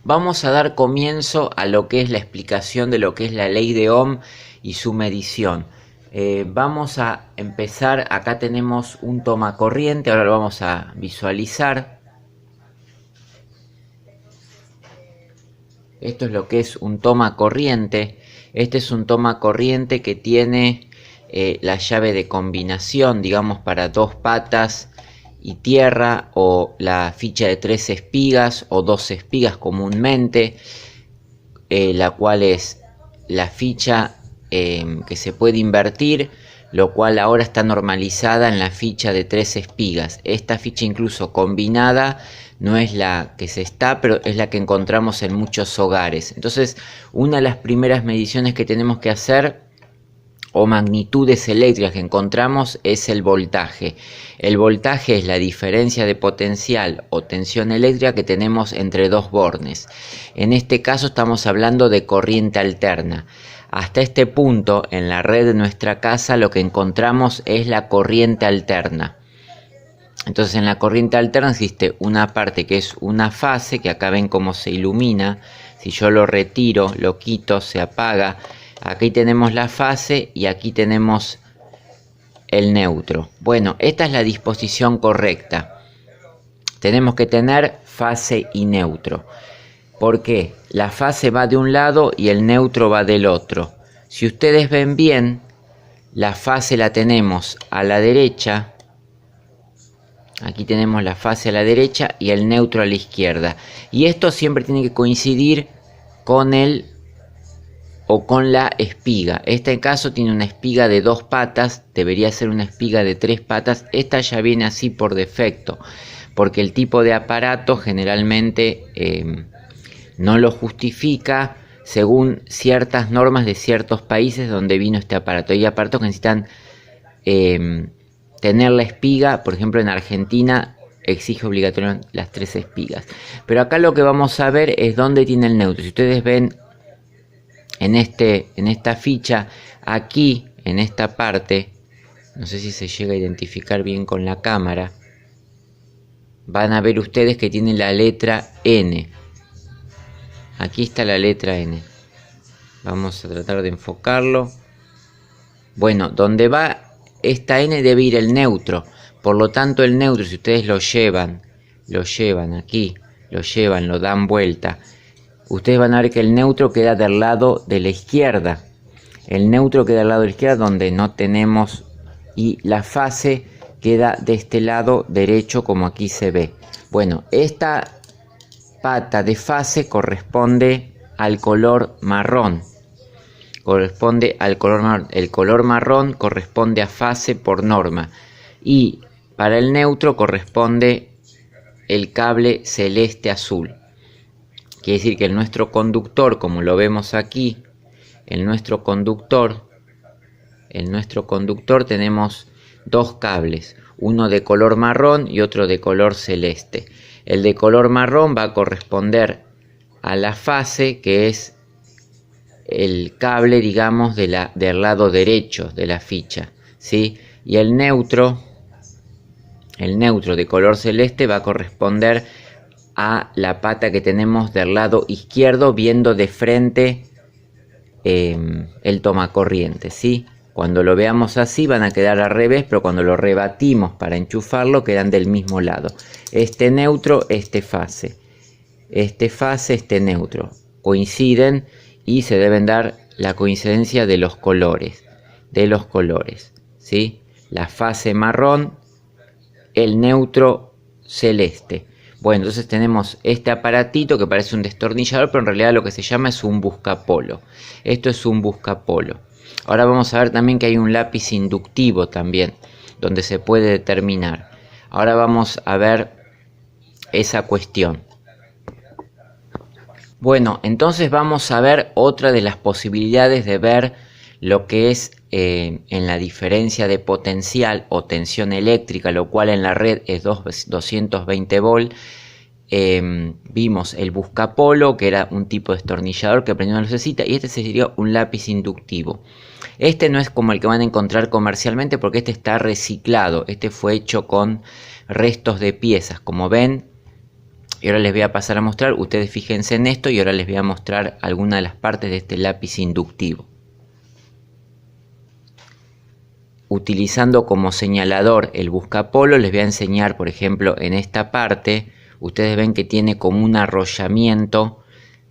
Vamos a dar comienzo a lo que es la explicación de lo que es la ley de Ohm y su medición. Vamos a empezar, acá tenemos un tomacorriente, ahora lo vamos a visualizar. Esto es lo que es un tomacorriente. Este es un tomacorriente que tiene la llave de combinación, digamos, para 2 patas y tierra, o la ficha de 3 espigas o 2 espigas comúnmente, la cual es la ficha que se puede invertir, lo cual ahora está normalizada en la ficha de 3 espigas. Esta ficha incluso combinada no es la que se está, pero es la que encontramos en muchos hogares. Entonces, una de las primeras mediciones que tenemos que hacer, o magnitudes eléctricas que encontramos, es el voltaje. El voltaje es la diferencia de potencial o tensión eléctrica que tenemos entre dos bornes. En este caso estamos hablando de corriente alterna. Hasta este punto en la red de nuestra casa lo que encontramos es la corriente alterna. Entonces en la corriente alterna existe una parte que es una fase, que acá ven cómo se ilumina. Si yo lo retiro, lo quito, se apaga. Aquí tenemos la fase y aquí tenemos el neutro. Bueno, esta es la disposición correcta. Tenemos que tener fase y neutro. ¿Por qué? La fase va de un lado y el neutro va del otro. Si ustedes ven bien, la fase la tenemos a la derecha. Aquí tenemos la fase a la derecha y el neutro a la izquierda. Y esto siempre tiene que coincidir con el o con la espiga. Este caso tiene una espiga de 2 patas, debería ser una espiga de 3 patas. Esta ya viene así por defecto, porque el tipo de aparato generalmente no lo justifica según ciertas normas de ciertos países donde vino este aparato. Hay aparatos que necesitan tener la espiga, por ejemplo en Argentina exige obligatoriamente las 3 espigas. Pero acá lo que vamos a ver es dónde tiene el neutro. Si ustedes ven en esta ficha, aquí en esta parte, no sé si se llega a identificar bien con la cámara, van a ver ustedes que tiene la letra N. Aquí está la letra N. Vamos a tratar de enfocarlo. Bueno, donde va esta N debe ir el neutro. Por lo tanto, el neutro, si ustedes lo llevan aquí, lo dan vuelta, ustedes van a ver que el neutro queda del lado de la izquierda. El neutro queda del lado de la izquierda donde no tenemos, y la fase queda de este lado derecho como aquí se ve. Bueno, esta pata de fase corresponde al color marrón. El color marrón corresponde a fase por norma. Y para el neutro corresponde el cable celeste azul. Quiere decir que nuestro conductor, como lo vemos aquí, en nuestro conductor tenemos 2 cables, uno de color marrón y otro de color celeste. El de color marrón va a corresponder a la fase, que es el cable, digamos, del lado derecho de la ficha, ¿sí? Y el neutro de color celeste va a corresponder a la pata que tenemos del lado izquierdo, viendo de frente el tomacorriente, ¿sí? Cuando lo veamos así van a quedar al revés, pero cuando lo rebatimos para enchufarlo quedan del mismo lado. Este neutro, este fase, este neutro coinciden y se deben dar la coincidencia de los colores, ¿sí? La fase marrón, el neutro celeste. Bueno, entonces tenemos este aparatito que parece un destornillador, pero en realidad lo que se llama es un buscapolo. Esto es un buscapolo. Ahora vamos a ver también que hay un lápiz inductivo también, donde se puede determinar. Ahora vamos a ver esa cuestión. Bueno, entonces vamos a ver otra de las posibilidades de ver lo que es en la diferencia de potencial o tensión eléctrica, lo cual en la red es 220 volt. Vimos el buscapolo, que era un tipo de destornillador que prendió una lucecita, y este sería un lápiz inductivo. Este no es como el que van a encontrar comercialmente, porque este está reciclado. Este fue hecho con restos de piezas. Como ven, Y ahora les voy a pasar a mostrar, ustedes fíjense en esto y ahora les voy a mostrar algunas de las partes de este lápiz inductivo. Utilizando como señalador el buscapolo, les voy a enseñar, por ejemplo, en esta parte, ustedes ven que tiene como un arrollamiento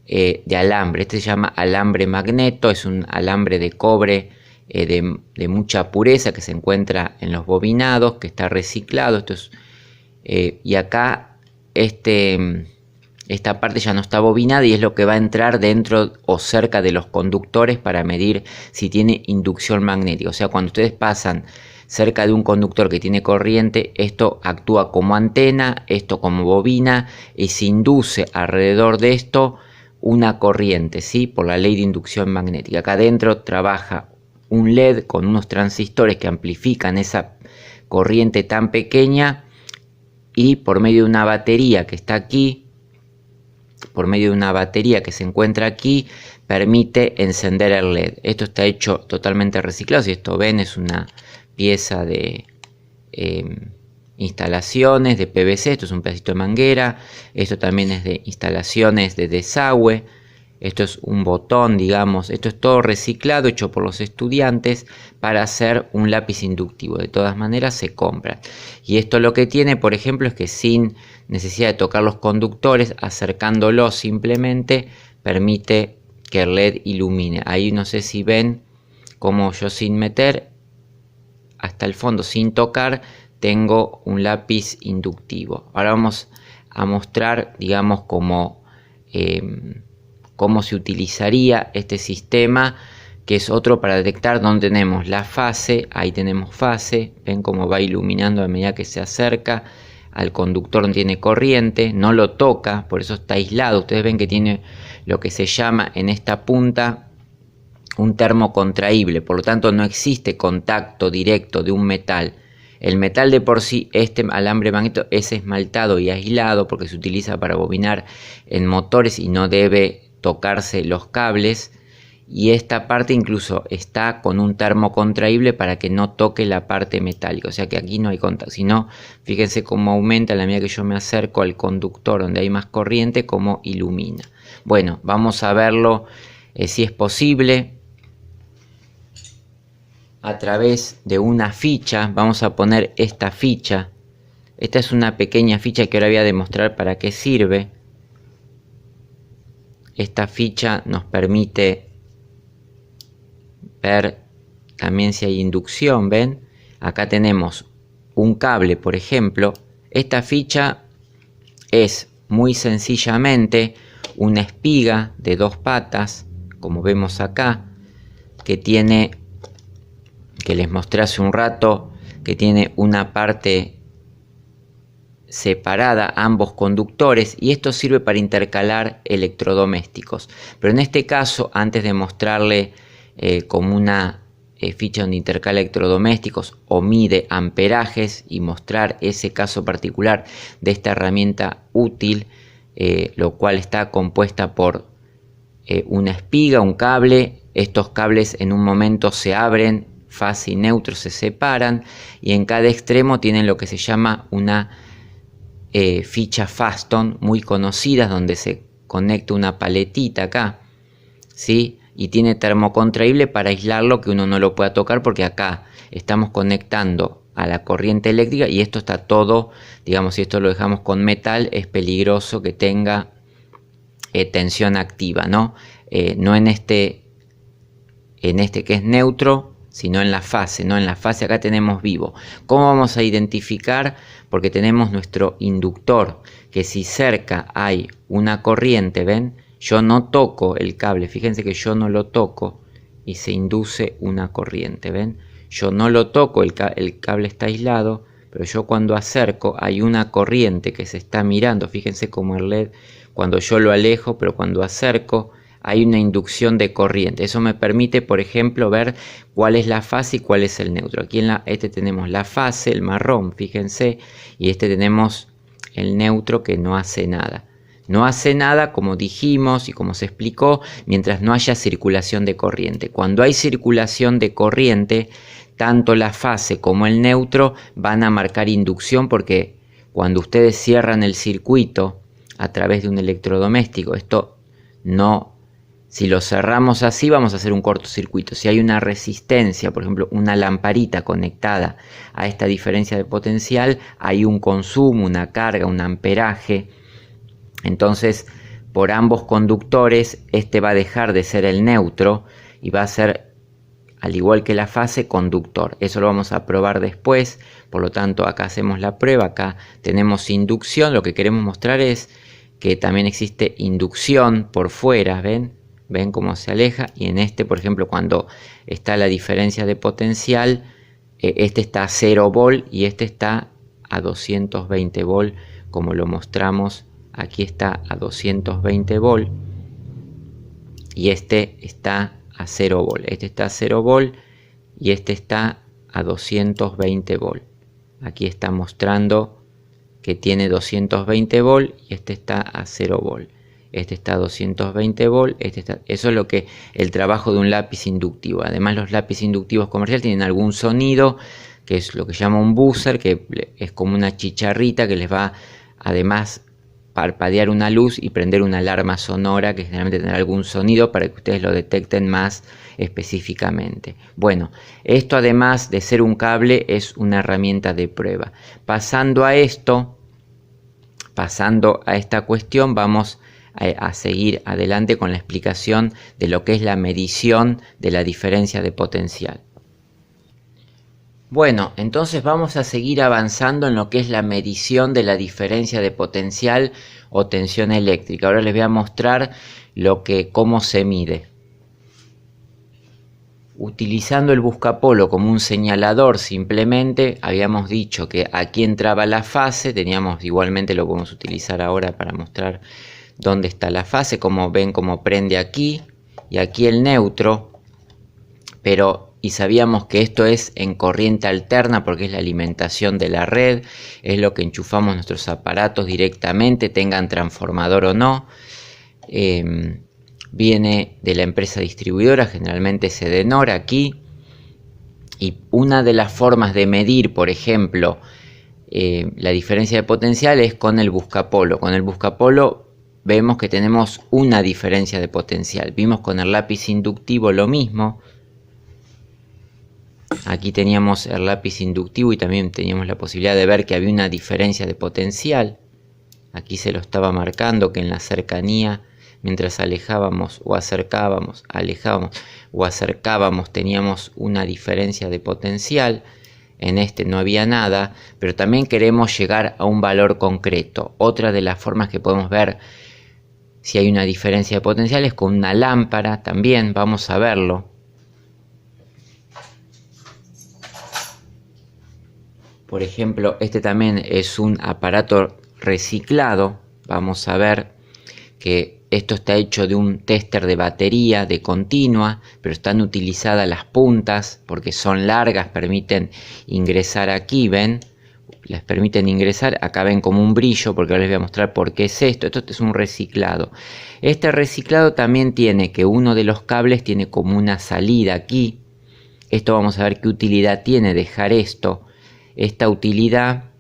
de alambre. Este se llama alambre magneto, es un alambre de cobre de mucha pureza que se encuentra en los bobinados, que está reciclado. Esto es, y acá esta parte ya no está bobinada y es lo que va a entrar dentro o cerca de los conductores para medir si tiene inducción magnética. O sea, cuando ustedes pasan cerca de un conductor que tiene corriente, esto actúa como antena, esto como bobina, y se induce alrededor de esto una corriente, ¿sí? Por la ley de inducción magnética. Acá adentro trabaja un LED con unos transistores que amplifican esa corriente tan pequeña, y por medio de una batería que está aquí, por medio de una batería que se encuentra aquí, permite encender el LED. Esto está hecho totalmente reciclado. Si esto ven, es una pieza de instalaciones de PVC. Esto es un pedacito de manguera. Esto también es de instalaciones de desagüe. Esto es un botón, digamos. Esto es todo reciclado, hecho por los estudiantes para hacer un lápiz inductivo. De todas maneras se compra. Y esto lo que tiene, por ejemplo, es que sin necesidad de tocar los conductores, acercándolos simplemente, permite que el LED ilumine. Ahí no sé si ven cómo yo, sin meter hasta el fondo, sin tocar, tengo un lápiz inductivo. Ahora vamos a mostrar, digamos, cómo se utilizaría este sistema, que es otro para detectar donde tenemos la fase. Ahí tenemos fase, ven cómo va iluminando a medida que se acerca al conductor donde tiene corriente, no lo toca, por eso está aislado. Ustedes ven que tiene lo que se llama en esta punta un termo contraíble, por lo tanto no existe contacto directo de un metal. El metal de por sí, este alambre magneto, es esmaltado y aislado porque se utiliza para bobinar en motores y no debe tocarse los cables. Y esta parte incluso está con un termo contraíble para que no toque la parte metálica. O sea que aquí no hay contacto. Si no, fíjense cómo aumenta a la medida que yo me acerco al conductor donde hay más corriente, cómo ilumina. Bueno, vamos a verlo si es posible. A través de una ficha, vamos a poner esta ficha. Esta es una pequeña ficha que ahora voy a demostrar para qué sirve. Esta ficha nos permite ver también si hay inducción, ¿ven? Acá tenemos un cable, por ejemplo. Esta ficha es muy sencillamente una espiga de 2 patas, como vemos acá, que tiene, que les mostré hace un rato, que tiene una parte separada, ambos conductores, y esto sirve para intercalar electrodomésticos. Pero en este caso, antes de mostrarle como una ficha donde intercala electrodomésticos o mide amperajes y mostrar ese caso particular de esta herramienta útil, lo cual está compuesta por una espiga, un cable. Estos cables en un momento se abren, fase y neutro se separan, y en cada extremo tienen lo que se llama una ficha Faston muy conocida, donde se conecta una paletita acá, ¿sí? Y tiene termocontraíble para aislarlo, que uno no lo pueda tocar, porque acá estamos conectando a la corriente eléctrica y esto está todo, digamos, si esto lo dejamos con metal, es peligroso que tenga tensión activa, ¿no? No en este que es neutro, sino en la fase, ¿no? En la fase acá tenemos vivo. ¿Cómo vamos a identificar? Porque tenemos nuestro inductor, que si cerca hay una corriente, ¿ven? Yo no toco el cable, fíjense que yo no lo toco y se induce una corriente, ¿ven? Yo no lo toco, el cable está aislado, pero yo cuando acerco hay una corriente que se está mirando. Fíjense como el LED, cuando yo lo alejo, pero cuando acerco hay una inducción de corriente. Eso me permite, por ejemplo, ver cuál es la fase y cuál es el neutro. Aquí en este tenemos la fase, el marrón, fíjense, y este tenemos el neutro, que no hace nada. No hace nada, como dijimos y como se explicó, mientras no haya circulación de corriente. Cuando hay circulación de corriente, tanto la fase como el neutro van a marcar inducción, porque cuando ustedes cierran el circuito a través de un electrodoméstico. Esto no, si lo cerramos así vamos a hacer un cortocircuito. Si hay una resistencia, por ejemplo una lamparita conectada a esta diferencia de potencial, hay un consumo, una carga, un amperaje. Entonces por ambos conductores este va a dejar de ser el neutro y va a ser, al igual que la fase, conductor. Eso lo vamos a probar después. Por lo tanto acá hacemos la prueba, acá tenemos inducción. Lo que queremos mostrar es que también existe inducción por fuera, ¿ven? ¿Ven cómo se aleja? Y en este, por ejemplo, cuando está la diferencia de potencial, este está a 0 volt y este está a 220 volt, como lo mostramos. Aquí está a 220 volt y este está a 0 volt. Este está a 0 volt y este está a 220 volt. Aquí está mostrando que tiene 220 volt y este está a 0 volt. Este está a 220 volt, eso es lo que el trabajo de un lápiz inductivo. Además los lápices inductivos comerciales tienen algún sonido, que es lo que se llama un buzzer, que es como una chicharrita que les va además parpadear una luz y prender una alarma sonora que generalmente tendrá algún sonido para que ustedes lo detecten más específicamente. Bueno, esto además de ser un cable es una herramienta de prueba. Pasando a esta cuestión, vamos a seguir adelante con la explicación de lo que es la medición de la diferencia de potencial. Bueno, entonces vamos a seguir avanzando en lo que es la medición de la diferencia de potencial o tensión eléctrica. Ahora les voy a mostrar cómo se mide. Utilizando el buscapolo como un señalador, simplemente habíamos dicho que aquí entraba la fase. Igualmente lo podemos utilizar ahora para mostrar dónde está la fase. Como ven, como prende aquí y aquí el neutro, y sabíamos que esto es en corriente alterna porque es la alimentación de la red, es lo que enchufamos nuestros aparatos directamente, tengan transformador o no. Viene de la empresa distribuidora, generalmente Sedenor aquí, y una de las formas de medir, por ejemplo, la diferencia de potencial es con el buscapolo. Con el buscapolo vemos que tenemos una diferencia de potencial. Vimos con el lápiz inductivo lo mismo. Aquí teníamos el lápiz inductivo y también teníamos la posibilidad de ver que había una diferencia de potencial. Aquí se lo estaba marcando que en la cercanía, mientras alejábamos o acercábamos, teníamos una diferencia de potencial. En este no había nada, pero también queremos llegar a un valor concreto. Otra de las formas que podemos ver si hay una diferencia de potencial es con una lámpara. También vamos a verlo. Por ejemplo, este también es un aparato reciclado. Vamos a ver que esto está hecho de un tester de batería de continua, pero están utilizadas las puntas porque son largas, permiten ingresar aquí, ¿ven? Les permiten ingresar, acá ven como un brillo, porque ahora les voy a mostrar por qué es esto. Esto es un reciclado. Este reciclado también tiene que uno de los cables tiene como una salida aquí. Esto vamos a ver qué utilidad tiene dejar esto. Esta utilidad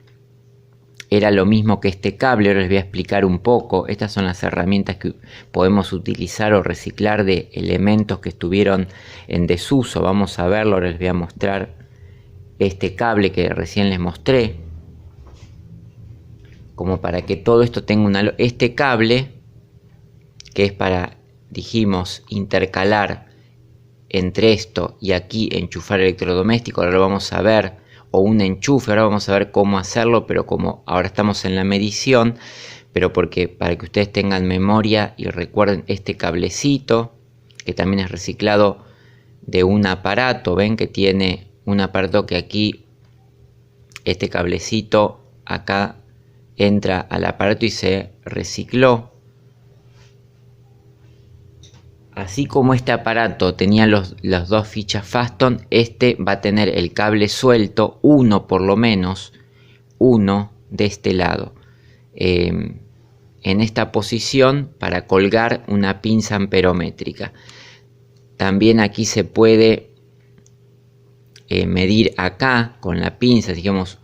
era lo mismo que este cable, ahora les voy a explicar un poco. Estas son las herramientas que podemos utilizar o reciclar de elementos que estuvieron en desuso. Vamos a verlo, ahora les voy a mostrar este cable que recién les mostré. Como para que todo esto tenga este cable, que es para, dijimos, intercalar entre esto y aquí enchufar electrodoméstico, ahora lo vamos a ver. O un enchufe, ahora vamos a ver cómo hacerlo, pero como ahora estamos en la medición, pero para que ustedes tengan memoria y recuerden este cablecito, que también es reciclado de un aparato, ven que tiene un aparato que aquí, este cablecito acá entra al aparato y se recicló. Así como este aparato tenía las dos fichas Faston, este va a tener el cable suelto, uno por lo menos, uno de este lado, en esta posición para colgar una pinza amperométrica. También aquí se puede medir acá con la pinza, digamos,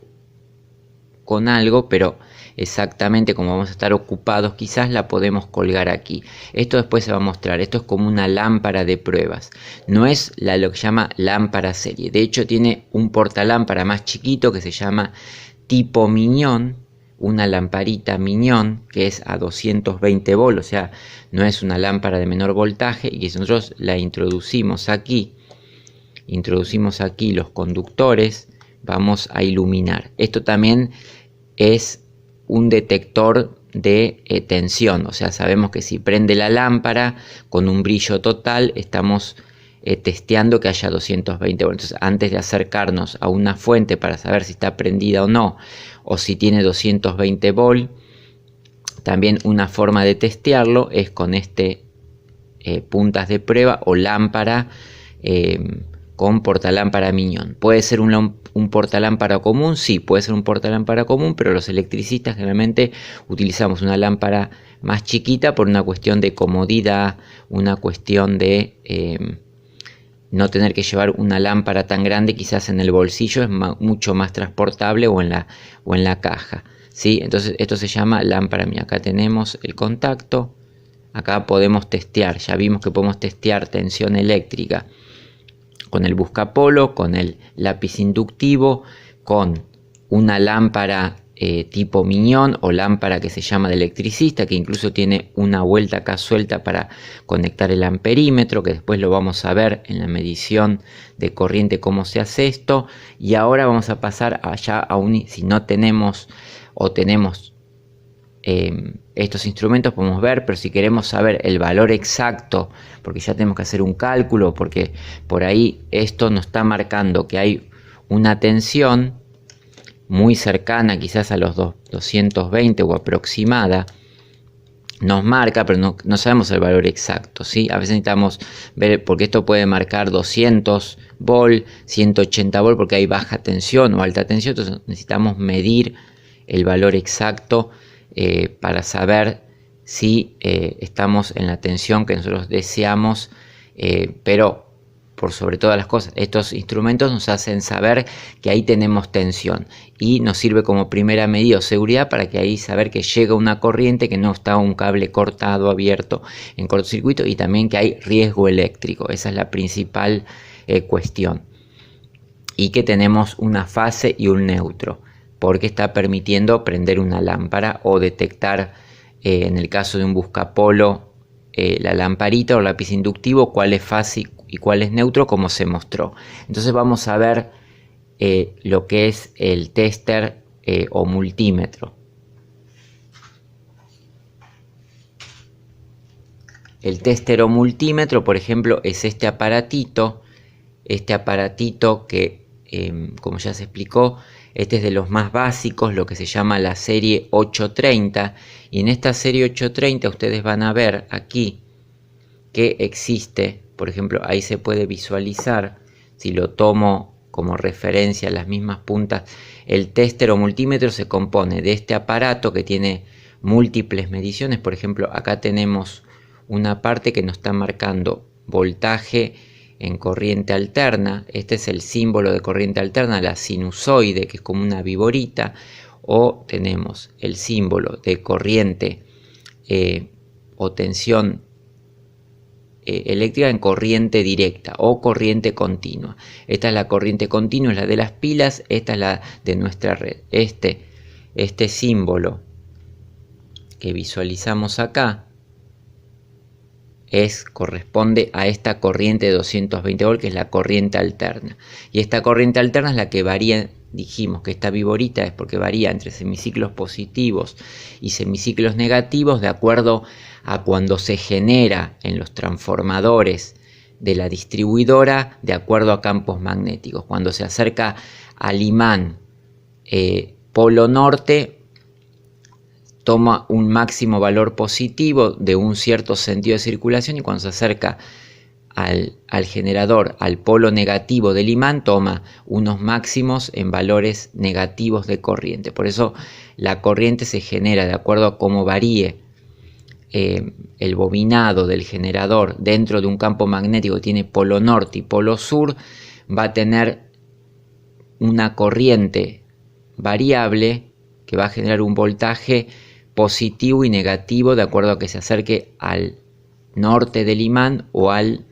con algo, pero exactamente como vamos a estar ocupados, quizás la podemos colgar aquí. Esto después se va a mostrar. Esto es como una lámpara de pruebas. No es lo que se llama lámpara serie. De hecho tiene un portalámpara más chiquito que se llama tipo Miñón, una lamparita Miñón que es a 220 volts, o sea, no es una lámpara de menor voltaje, y que si nosotros la introducimos aquí los conductores, vamos a iluminar. Esto también es un detector de tensión, o sea, sabemos que si prende la lámpara con un brillo total, estamos testeando que haya 220 volts. Entonces, antes de acercarnos a una fuente para saber si está prendida o no, o si tiene 220 volts, también una forma de testearlo es con puntas de prueba o lámpara con portalámpara Miñón. ¿Puede ser un portalámpara común? Sí, puede ser un portalámpara común, pero los electricistas generalmente utilizamos una lámpara más chiquita por una cuestión de comodidad, una cuestión de no tener que llevar una lámpara tan grande quizás en el bolsillo, es mucho más transportable o en la caja, ¿sí? Entonces esto se llama lámpara Miñón. Acá tenemos el contacto, acá podemos testear, ya vimos que podemos testear tensión eléctrica con el buscapolo, con el lápiz inductivo, con una lámpara tipo Miñón o lámpara que se llama de electricista, que incluso tiene una vuelta acá suelta para conectar el amperímetro, que después lo vamos a ver en la medición de corriente cómo se hace esto. Y ahora vamos a pasar allá a si no tenemos o tenemos estos instrumentos podemos ver, pero si queremos saber el valor exacto, porque ya tenemos que hacer un cálculo, porque por ahí esto nos está marcando que hay una tensión muy cercana quizás a los 220 o aproximada, nos marca, pero no sabemos el valor exacto, ¿sí? A veces necesitamos ver, porque esto puede marcar 200 volts, 180 volts, porque hay baja tensión o alta tensión, entonces necesitamos medir el valor exacto para saber si estamos en la tensión que nosotros deseamos, pero por sobre todas las cosas, estos instrumentos nos hacen saber que ahí tenemos tensión y nos sirve como primera medida o seguridad para que ahí saber que llega una corriente, que no está un cable cortado, abierto en cortocircuito, y también que hay riesgo eléctrico. Esa es la principal cuestión. Y que tenemos una fase y un neutro, porque está permitiendo prender una lámpara o detectar, en el caso de un buscapolo, la lamparita o lápiz inductivo, cuál es fase y cuál es neutro, como se mostró. Entonces vamos a ver lo que es el tester o multímetro. El tester o multímetro, por ejemplo, es este aparatito que, como ya se explicó, este es de los más básicos, lo que se llama la serie 830, y en esta serie 830 ustedes van a ver aquí que existe, por ejemplo, ahí se puede visualizar, si lo tomo como referencia las mismas puntas, el tester o multímetro se compone de este aparato que tiene múltiples mediciones. Por ejemplo, acá tenemos una parte que nos está marcando voltaje en corriente alterna. Este es el símbolo de corriente alterna, la sinusoide, que es como una viborita, o tenemos el símbolo de corriente o tensión eléctrica en corriente directa o corriente continua. Esta es la corriente continua, es la de las pilas, esta es la de nuestra red. Este símbolo que visualizamos acá corresponde a esta corriente de 220 volts, que es la corriente alterna. Y esta corriente alterna es la que varía, dijimos que esta viborita es porque varía entre semiciclos positivos y semiciclos negativos de acuerdo a cuando se genera en los transformadores de la distribuidora, de acuerdo a campos magnéticos. Cuando se acerca al imán polo norte, toma un máximo valor positivo de un cierto sentido de circulación, y cuando se acerca al generador, al polo negativo del imán, toma unos máximos en valores negativos de corriente. Por eso la corriente se genera de acuerdo a cómo varíe el bobinado del generador dentro de un campo magnético que tiene polo norte y polo sur. Va a tener una corriente variable que va a generar un voltaje positivo y negativo de acuerdo a que se acerque al norte del imán o al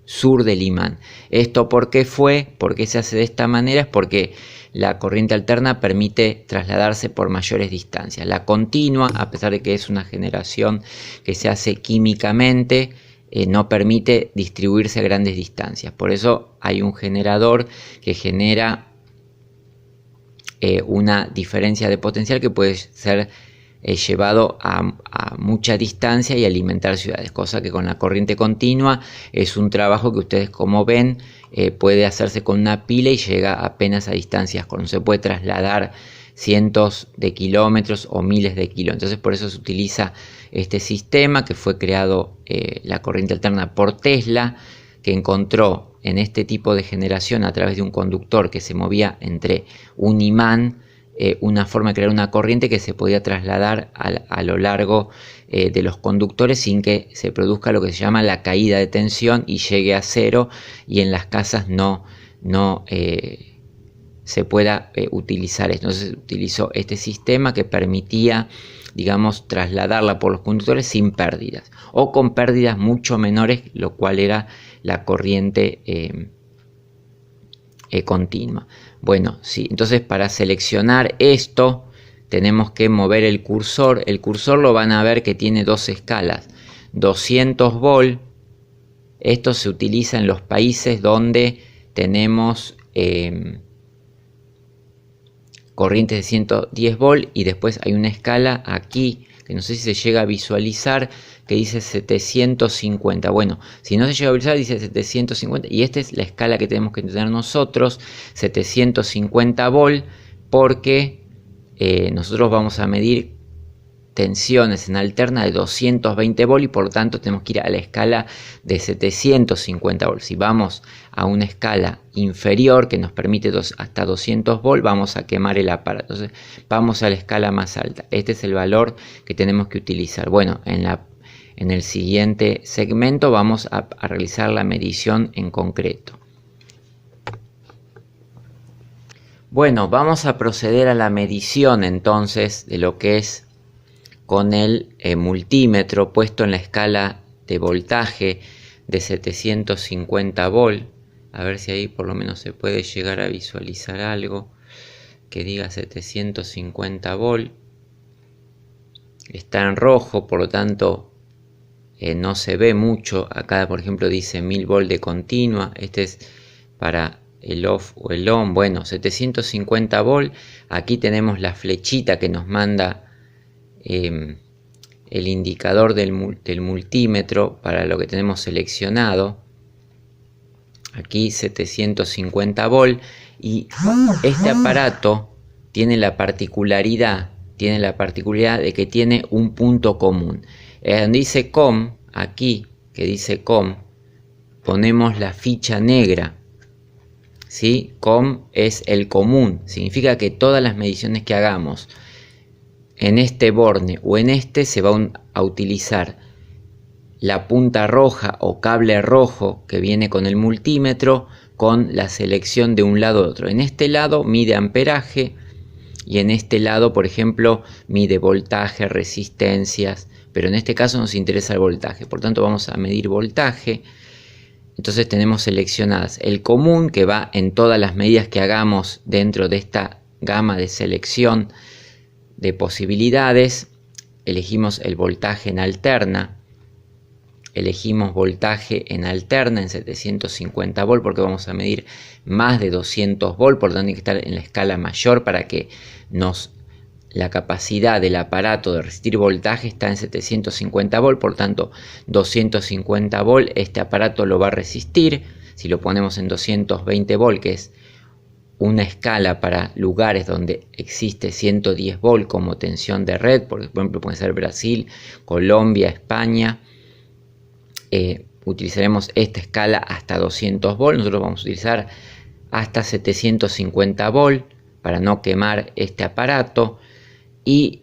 sur del imán. ¿Esto por qué fue? ¿Por qué se hace de esta manera? Es porque la corriente alterna permite trasladarse por mayores distancias. La continua, a pesar de que es una generación que se hace químicamente, no permite distribuirse a grandes distancias. Por eso hay un generador que genera una diferencia de potencial que puede ser llevado a mucha distancia y alimentar ciudades, cosa que con la corriente continua es un trabajo que ustedes, como ven, puede hacerse con una pila y llega apenas a distancias, no se puede trasladar cientos de kilómetros o miles de kilómetros. Entonces por eso se utiliza este sistema que fue creado, la corriente alterna, por Tesla, que encontró en este tipo de generación a través de un conductor que se movía entre un imán, una forma de crear una corriente que se podía trasladar a lo largo de los conductores sin que se produzca lo que se llama la caída de tensión y llegue a cero, y en las casas no se pueda utilizar esto. Entonces utilizó este sistema que permitía, digamos, trasladarla por los conductores sin pérdidas o con pérdidas mucho menores, lo cual era la corriente continua. Bueno, sí, entonces para seleccionar esto tenemos que mover el cursor. El cursor lo van a ver que tiene dos escalas. 200 volt, esto se utiliza en los países donde tenemos corrientes de 110 volt, y después hay una escala aquí que no sé si se llega a visualizar, que dice 750. Bueno, si no se llega a visualizar, dice 750, y esta es la escala que tenemos que tener nosotros, 750 volt, porque nosotros vamos a medir tensiones en alterna de 220 volt y por lo tanto tenemos que ir a la escala de 750 volt. Si vamos a una escala inferior que nos permite hasta 200 volt, vamos a quemar el aparato. Entonces vamos a la escala más alta. Este es el valor que tenemos que utilizar. Bueno, en el siguiente segmento vamos a realizar la medición en concreto. Bueno, vamos a proceder a la medición entonces de lo que es con el multímetro puesto en la escala de voltaje de 750 volt. A ver si ahí por lo menos se puede llegar a visualizar algo que diga 750 volt. Está en rojo, por lo tanto no se ve mucho. Acá por ejemplo dice 1000 volt de continua. Este es para el off o el on. Bueno, 750 volt. Aquí tenemos la flechita que nos manda el indicador del multímetro para lo que tenemos seleccionado. Aquí 750 volt, y este aparato tiene la particularidad de que tiene un punto común. Donde dice COM, aquí que dice COM, ponemos la ficha negra. ¿Sí? COM es el común, significa que todas las mediciones que hagamos en este borne o en este se va a utilizar la punta roja o cable rojo que viene con el multímetro, con la selección de un lado a otro. En este lado mide amperaje y en este lado, por ejemplo, mide voltaje, resistencias, pero en este caso nos interesa el voltaje, por tanto vamos a medir voltaje. Entonces tenemos seleccionadas el común, que va en todas las medidas que hagamos dentro de esta gama de selección de posibilidades. Elegimos el voltaje en alterna, elegimos voltaje en alterna en 750 volt porque vamos a medir más de 200 volt, por lo tanto hay que estar en la escala mayor para que la capacidad del aparato de resistir voltaje está en 750 volt, por tanto 250 volt este aparato lo va a resistir. Si lo ponemos en 220 volt, que es una escala para lugares donde existe 110 volt como tensión de red, por ejemplo puede ser Brasil, Colombia, España, utilizaremos esta escala hasta 200 volt. Nosotros vamos a utilizar hasta 750 volt para no quemar este aparato, y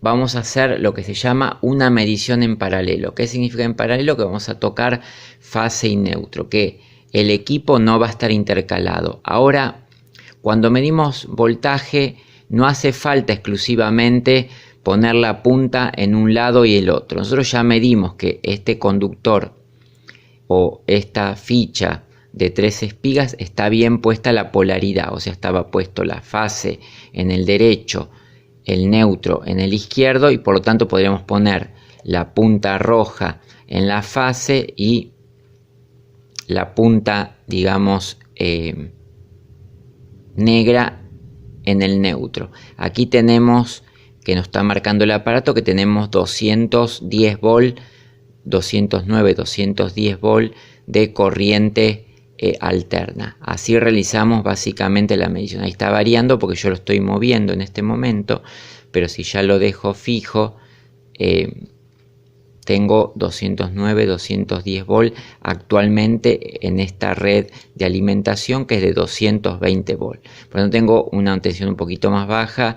vamos a hacer lo que se llama una medición en paralelo. ¿Qué significa en paralelo? Que vamos a tocar fase y neutro, que el equipo no va a estar intercalado. Ahora, cuando medimos voltaje no hace falta exclusivamente poner la punta en un lado y el otro. Nosotros ya medimos que este conductor o esta ficha de 3 espigas está bien puesta la polaridad, o sea, estaba puesto la fase en el derecho, el neutro en el izquierdo, y por lo tanto podríamos poner la punta roja en la fase y la punta, digamos, negra en el neutro. Aquí tenemos que nos está marcando el aparato que tenemos 210 volt, 209, 210 volt de corriente alterna. Así realizamos básicamente la medición. Ahí está variando porque yo lo estoy moviendo en este momento, pero si ya lo dejo fijo, tengo 209, 210 volt actualmente en esta red de alimentación, que es de 220 volt. Por lo tanto tengo una tensión un poquito más baja,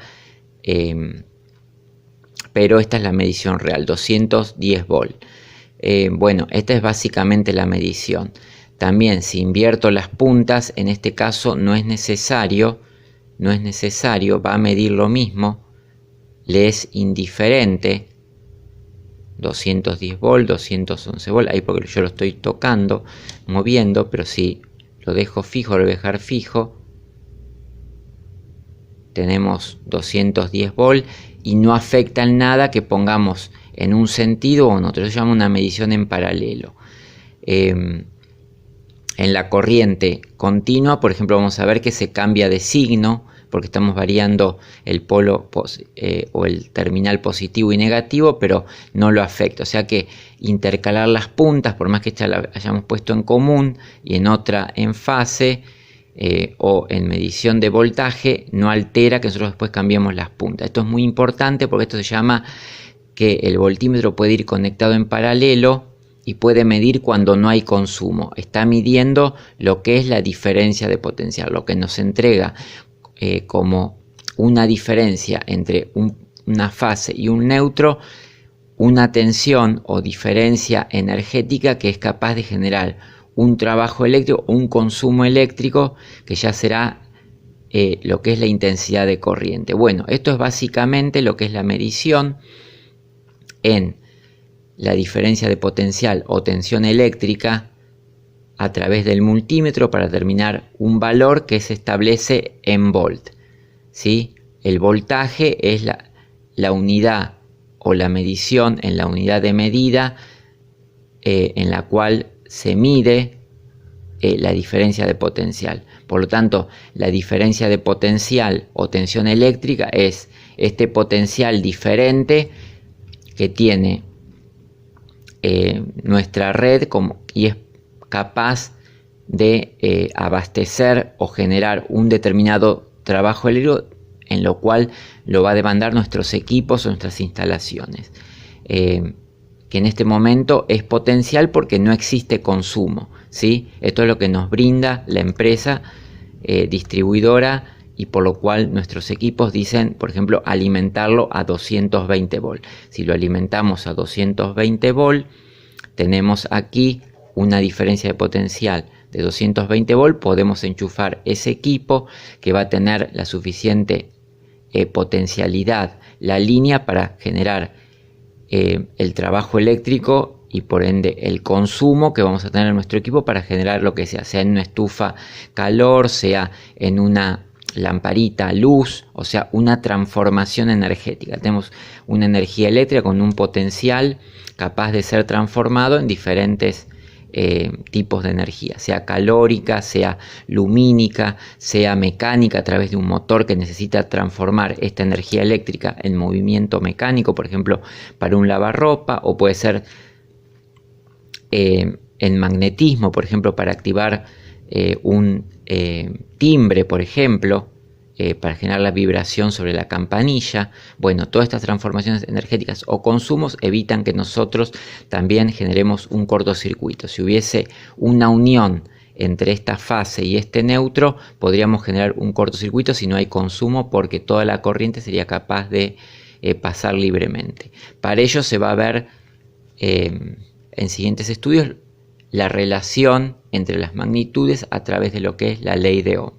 pero esta es la medición real, 210 volt. Bueno, esta es básicamente la medición. También si invierto las puntas, en este caso no es necesario, va a medir lo mismo, le es indiferente. 210 volt, 211 volt, ahí porque yo lo estoy tocando, moviendo, pero si lo dejo fijo, lo voy a dejar fijo, tenemos 210 volt y no afecta en nada que pongamos en un sentido o en otro. Eso se llama una medición en paralelo. En la corriente continua, por ejemplo, vamos a ver que se cambia de signo porque estamos variando el polo o el terminal positivo y negativo, pero no lo afecta. O sea que intercalar las puntas, por más que esta la hayamos puesto en común y en otra en fase o en medición de voltaje, no altera que nosotros después cambiemos las puntas. Esto es muy importante porque esto se llama que el voltímetro puede ir conectado en paralelo y puede medir cuando no hay consumo. Está midiendo lo que es la diferencia de potencial, lo que nos entrega como una diferencia entre una fase y un neutro, una tensión o diferencia energética que es capaz de generar un trabajo eléctrico o un consumo eléctrico, que ya será lo que es la intensidad de corriente. Bueno, esto es básicamente lo que es la medición en la diferencia de potencial o tensión eléctrica a través del multímetro para determinar un valor que se establece en volt, ¿sí? El voltaje es la unidad o la medición en la unidad de medida en la cual se mide la diferencia de potencial. Por lo tanto, la diferencia de potencial o tensión eléctrica es este potencial diferente que tiene nuestra red y es capaz de abastecer o generar un determinado trabajo eléctrico, en lo cual lo va a demandar nuestros equipos o nuestras instalaciones, que en este momento es potencial porque no existe consumo, ¿sí? Esto es lo que nos brinda la empresa distribuidora, y por lo cual nuestros equipos dicen, por ejemplo, alimentarlo a 220 volt. Si lo alimentamos a 220 volt, tenemos aquí una diferencia de potencial de 220 volt, podemos enchufar ese equipo que va a tener la suficiente potencialidad, la línea para generar el trabajo eléctrico y por ende el consumo que vamos a tener en nuestro equipo para generar lo que sea en una estufa calor, sea en una lamparita luz, o sea, una transformación energética. Tenemos una energía eléctrica con un potencial capaz de ser transformado en diferentes tipos de energía, sea calórica, sea lumínica, sea mecánica a través de un motor que necesita transformar esta energía eléctrica en movimiento mecánico, por ejemplo, para un lavarropa, o puede ser en magnetismo, por ejemplo, para activar un timbre, por ejemplo, para generar la vibración sobre la campanilla. Bueno, todas estas transformaciones energéticas o consumos evitan que nosotros también generemos un cortocircuito. Si hubiese una unión entre esta fase y este neutro, podríamos generar un cortocircuito si no hay consumo, porque toda la corriente sería capaz de pasar libremente. Para ello se va a ver en siguientes estudios la relación entre las magnitudes a través de lo que es la ley de Ohm.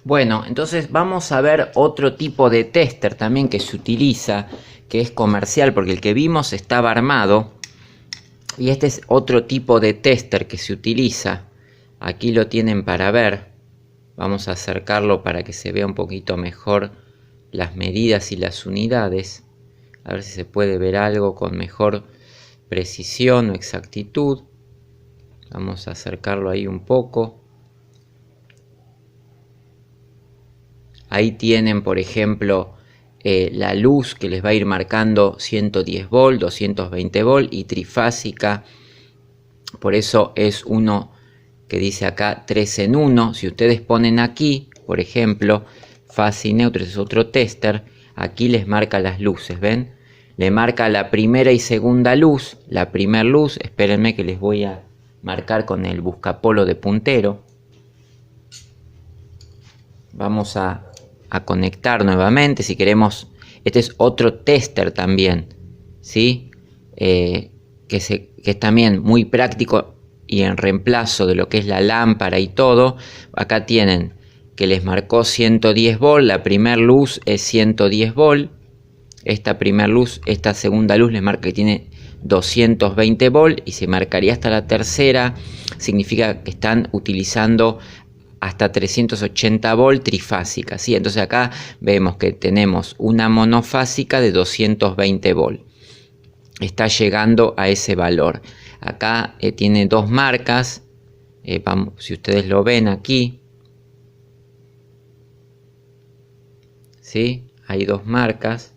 Bueno, entonces vamos a ver otro tipo de tester también que se utiliza, que es comercial, porque el que vimos estaba armado. Y este es otro tipo de tester que se utiliza. Aquí lo tienen para ver. Vamos a acercarlo para que se vea un poquito mejor las medidas y las unidades. A ver si se puede ver algo con mejor precisión o exactitud. Vamos a acercarlo ahí un poco. Ahí tienen, por ejemplo, la luz que les va a ir marcando 110 volt, 220 volt y trifásica. Por eso es uno que dice acá 3 en 1. Si ustedes ponen aquí, por ejemplo, fase y neutro, es otro tester. Aquí les marca las luces, ¿ven? Le marca la primera y segunda luz. La primera luz, espérenme que les voy a marcar con el buscapolo de puntero. Vamos a conectar nuevamente si queremos. Este es otro tester también, ¿sí? Que es también muy práctico y en reemplazo de lo que es la lámpara y todo. Acá tienen que les marcó 110 volt, la primera luz es 110 volt. Esta primera luz, esta segunda luz les marca que tiene 220 volt y se marcaría hasta la tercera. Significa que están utilizando hasta 380 volt trifásica, ¿sí? Entonces acá vemos que tenemos una monofásica de 220 volt. Está llegando a ese valor. Acá tiene dos marcas. Si ustedes lo ven aquí, ¿sí? Hay dos marcas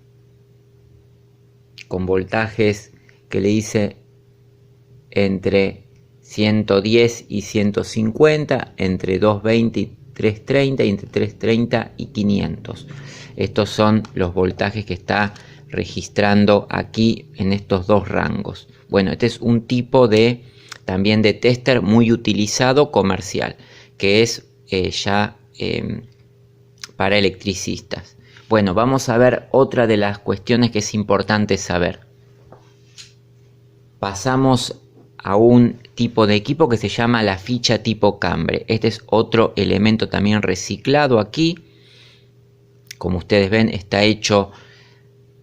con voltajes que le hice entre 110 y 150, entre 220 y 330 y entre 330 y 500. Estos son los voltajes que está registrando aquí en estos dos rangos. Bueno, este es un tipo de también de tester muy utilizado comercial, que es para electricistas. Bueno, vamos a ver otra de las cuestiones que es importante saber. Pasamos a un tipo de equipo que se llama la ficha tipo cambre. Este es otro elemento también reciclado aquí. Como ustedes ven, está hecho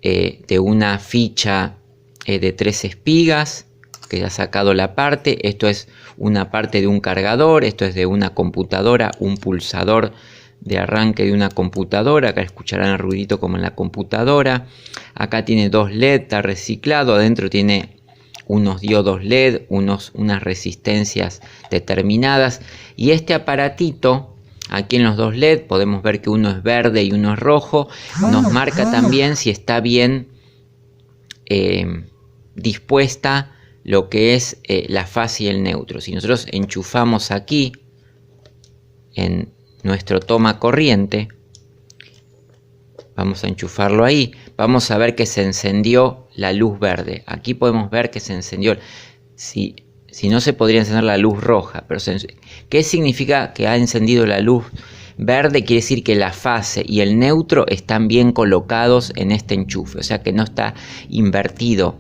de una ficha de 3 espigas que ha sacado la parte. Esto es una parte de un cargador, esto es de una computadora, un pulsador de arranque de una computadora. Acá escucharán el ruidito como en la computadora. Acá tiene dos LED, está reciclado. Adentro tiene unos diodos LED, unas resistencias determinadas. Y este aparatito, aquí en los dos LED, podemos ver que uno es verde y uno es rojo. Nos marca también si está bien dispuesta lo que es la fase y el neutro. Si nosotros enchufamos aquí en nuestro toma corriente, vamos a enchufarlo ahí, vamos a ver que se encendió la luz verde. Aquí podemos ver que se encendió. Si no, se podría encender la luz roja. Pero ¿qué significa que ha encendido la luz verde? Quiere decir que la fase y el neutro están bien colocados en este enchufe. O sea que no está invertido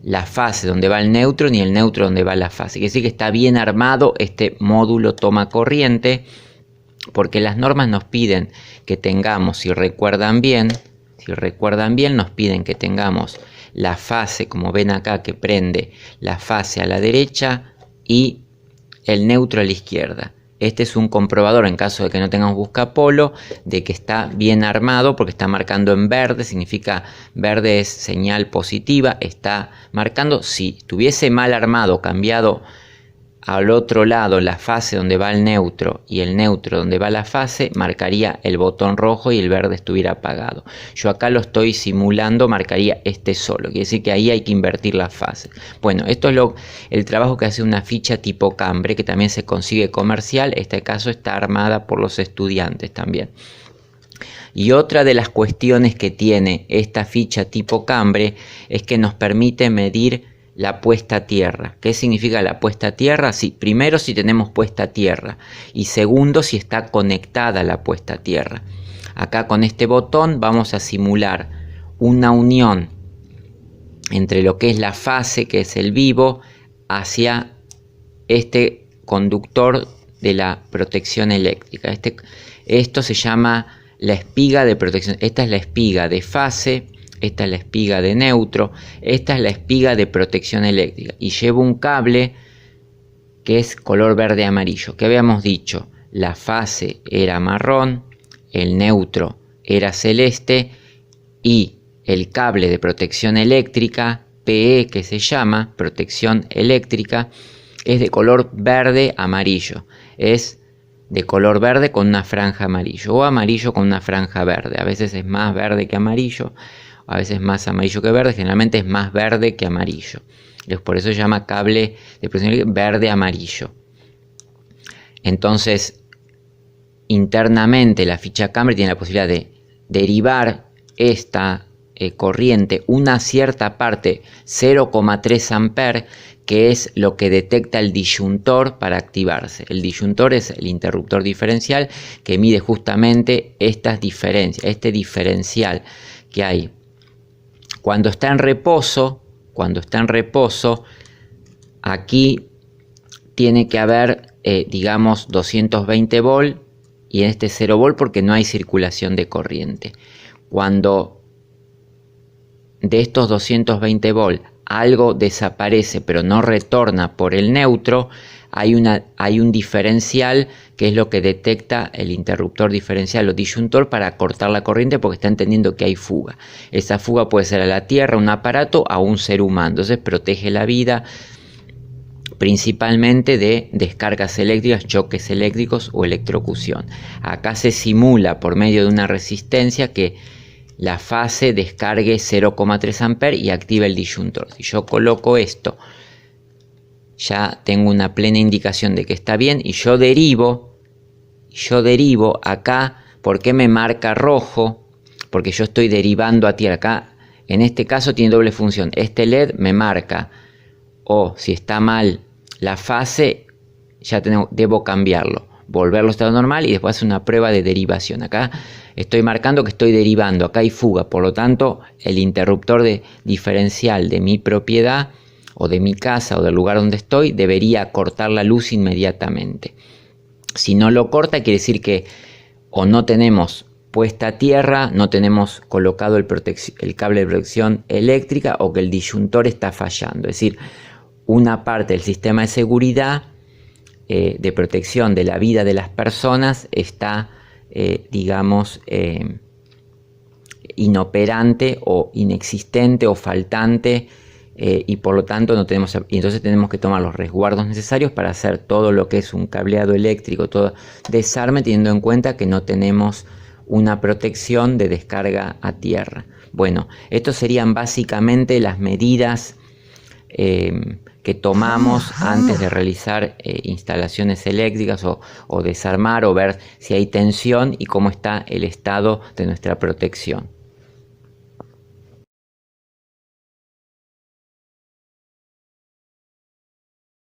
la fase donde va el neutro ni el neutro donde va la fase. Quiere decir que está bien armado este módulo toma corriente, porque las normas nos piden que tengamos, si recuerdan bien, nos piden que tengamos la fase, como ven acá, que prende la fase a la derecha y el neutro a la izquierda. Este es un comprobador, en caso de que no tengamos buscapolo, de que está bien armado, porque está marcando en verde, significa verde es señal positiva, está marcando. Si estuviese mal armado, cambiado al otro lado la fase donde va el neutro y el neutro donde va la fase, marcaría el botón rojo y el verde estuviera apagado. Yo acá lo estoy simulando, marcaría este solo, quiere decir que ahí hay que invertir la fase. Bueno, esto es el trabajo que hace una ficha tipo cambre, que también se consigue comercial. En este caso está armada por los estudiantes también. Y otra de las cuestiones que tiene esta ficha tipo cambre es que nos permite medir la puesta a tierra. ¿Qué significa la puesta a tierra? Sí, primero, si tenemos puesta a tierra, y segundo, si está conectada la puesta a tierra. Acá con este botón vamos a simular una unión entre lo que es la fase, que es el vivo, hacia este conductor de la protección eléctrica. Esto se llama la espiga de protección. Esta es la espiga de fase, esta es la espiga de neutro, esta es la espiga de protección eléctrica. Y llevo un cable que es color verde amarillo. ¿Qué habíamos dicho? La fase era marrón, el neutro era celeste y el cable de protección eléctrica, PE que se llama, protección eléctrica, es de color verde amarillo. Es de color verde con una franja amarillo o amarillo con una franja verde. A veces es más verde que amarillo, a veces más amarillo que verde, generalmente es más verde que amarillo. Por eso se llama cable de protección verde amarillo. Entonces, internamente la ficha Cambridge tiene la posibilidad de derivar esta corriente una cierta parte, 0,3 amperes, que es lo que detecta el disyuntor para activarse. El disyuntor es el interruptor diferencial que mide justamente estas diferencias, este diferencial que hay. Cuando está en reposo, aquí tiene que haber, digamos, 220 volt y en este 0 volt porque no hay circulación de corriente. Cuando de estos 220 volt algo desaparece pero no retorna por el neutro, hay un diferencial que es lo que detecta el interruptor diferencial o disyuntor para cortar la corriente porque está entendiendo que hay fuga. Esa fuga puede ser a la tierra, un aparato, a un ser humano. Entonces protege la vida principalmente de descargas eléctricas, choques eléctricos o electrocución. Acá se simula por medio de una resistencia que la fase descargue 0,3 amperes y activa el disyuntor. Si yo coloco esto, ya tengo una plena indicación de que está bien y yo derivo acá. ¿Por qué me marca rojo? Porque yo estoy derivando a tierra. Acá, en este caso, tiene doble función. Este LED me marca, o si está mal la fase, ya debo cambiarlo, volverlo a estado normal y después hacer una prueba de derivación. Acá estoy marcando que estoy derivando, acá hay fuga, por lo tanto el interruptor diferencial de mi propiedad o de mi casa o del lugar donde estoy debería cortar la luz inmediatamente. Si no lo corta, quiere decir que o no tenemos puesta a tierra, no tenemos colocado el cable de protección eléctrica o que el disyuntor está fallando. Es decir, una parte del sistema de seguridad de protección de la vida de las personas está, digamos, inoperante o inexistente o faltante, y por lo tanto entonces tenemos que tomar los resguardos necesarios para hacer todo lo que es un cableado eléctrico, todo desarme, teniendo en cuenta que no tenemos una protección de descarga a tierra. Bueno, estos serían básicamente las medidas que tomamos antes de realizar instalaciones eléctricas o desarmar o ver si hay tensión y cómo está el estado de nuestra protección.